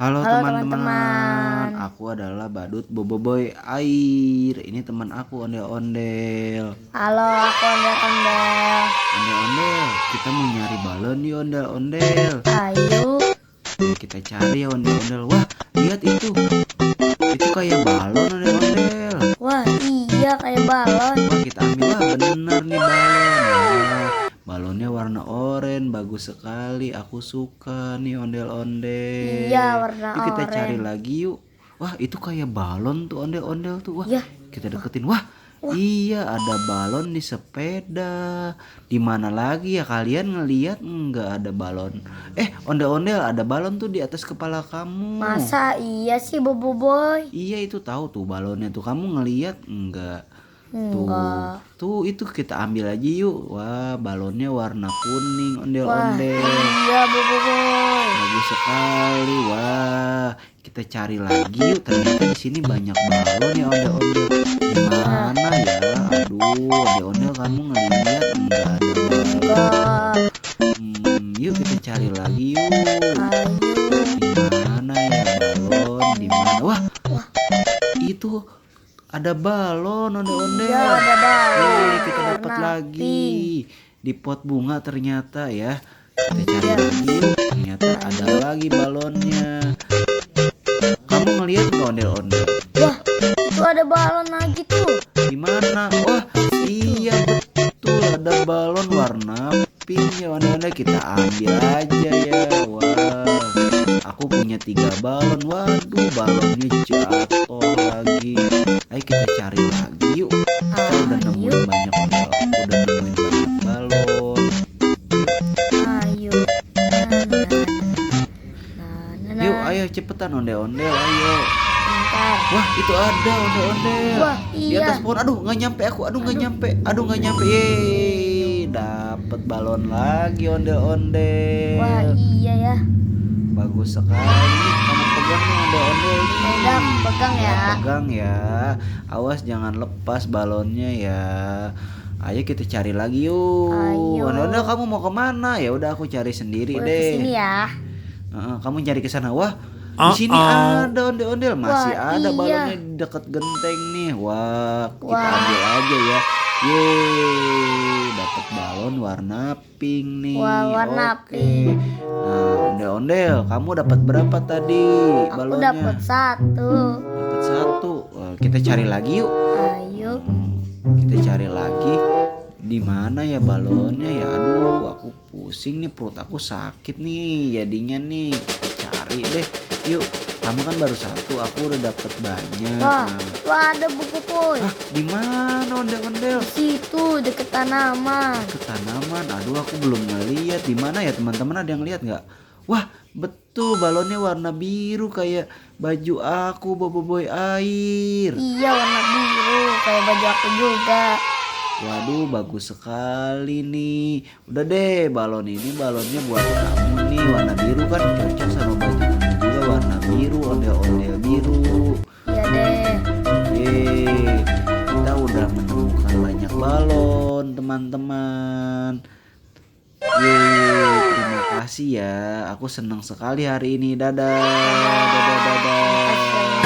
Halo Halo teman-teman, teman-teman. aku adalah Badut Boboiboy Air. Ini teman aku Ondel-Ondel. Halo, aku Ondel-Ondel. Ondel-Ondel, kita mau nyari balon nih Ondel-Ondel. Ayo. Ya kita cari ya Ondel-Ondel. Wah, lihat itu. Itu kayak balon Ondel-Ondel. Wah, iya kayak balon. Wah, kita ambil lah, bener nih balon. Wah, balonnya warna oranye, bagus sekali. Aku suka nih Ondel-Ondel. Iya, warna Yuk kita cari oranye. lagi yuk. Wah, itu kayak balon tuh Ondel-Ondel tuh. Wah, Ya. kita deketin. Wah, iya ada balon di sepeda. Di mana lagi ya kalian ngelihat nggak ada balon? Ondel-Ondel ada balon tuh di atas kepala kamu. Masa iya sih Boboiboy? Iya itu tahu tuh balonnya tuh. Kamu ngelihat enggak? Enggak. Tuh itu kita ambil aja yuk. Wah, balonnya warna kuning Wah, Ondel-Ondel. iya Boboiboy. Bagus sekali. Wah, kita cari lagi yuk. Ternyata di sini banyak balon ya Ondel-Ondel. Gimana ya? Aduh, Ondel-Ondel kamu ngelihat enggak ada balon? Enggak. Yuk kita cari lagi yuk. Ayo. Di mana ya balon? Di mana? Wah, itu ada balon Ondel-Ondel. Iya, ada balon. Yeay, kita dapat Warna lagi pink. di pot bunga ternyata ya. Kita cari lagi yuk. Ternyata ada lagi balonnya. Kamu ngelihat nggak Ondel-Ondel? Wah, itu ada balon lagi tuh. Di mana? Wah, iya betul ada balon warna pink ya Ondel-Ondel. Kita ambil aja ya. Wah, aku punya 3 balon. Waduh, balonnya jatuh lagi. Ayo kita cari lagi yuk. Kita udah nemuin banyak balon. Udah nemuin banyak balon. Ayo. Yuk, ayo cepetan Ondel-Ondel, ayo. Bentar. Wah, itu ada Ondel-Ondel. Wah, Di iya. atas pohon. Aduh, nggak nyampe aku. Aduh, nggak nyampe. Aduh, nggak nyampe. Yeay, dapet balon lagi Ondel-Ondel. Wah, iya ya. Bagus sekali. Kamu pegang nih Ondel-Ondel nih. Udah, aku pegang ya. Pegang ya. Awas jangan lepas balonnya ya. Ayo kita cari lagi yuk. Ayo. Ondel-Ondel kamu mau kemana? Ya udah aku cari sendiri Udah deh. kesini ya. Kamu cari ke sana. Wah, di sini ada Ondel-Ondel. Masih Wah, ada iya. balonnya di dekat genteng nih. Wah, kita Wah. ambil aja ya. Yeay, dapat balon warna pink nih. Wah, warna Oke. pink. Nah, Ondel-Ondel, kamu dapat berapa tadi Aku balonnya? dapat 1. Dapat 1. Wah, kita cari lagi yuk. Ayo. Kita cari lagi. Di mana ya balonnya ya? Aduh, aku pusing nih, perut aku sakit nih jadinya nih. Kita cari deh. Yuk, kamu kan baru 1, aku udah dapat banyak. Wah, ada buku puy. Di mana Ondel-Ondel? Di situ deket tanaman. Ke tanaman. Aduh, aku belum ngeliat. Di mana ya teman-teman, ada yang lihat nggak? Wah, betul balonnya warna biru kayak baju aku Boboiboy Air. Iya, warna biru kayak baju aku juga. Waduh, bagus sekali nih. Udah deh, balonnya buat kamu nih. Warna biru kan cocok sama baju kamu juga, warna biru, Ondel-Ondel biru. Iya deh. Yeay, kita udah menemukan banyak balon teman-teman. Yeay, terima kasih ya. Aku senang sekali hari ini. Dadah, dadah, dadah. Terima kasih.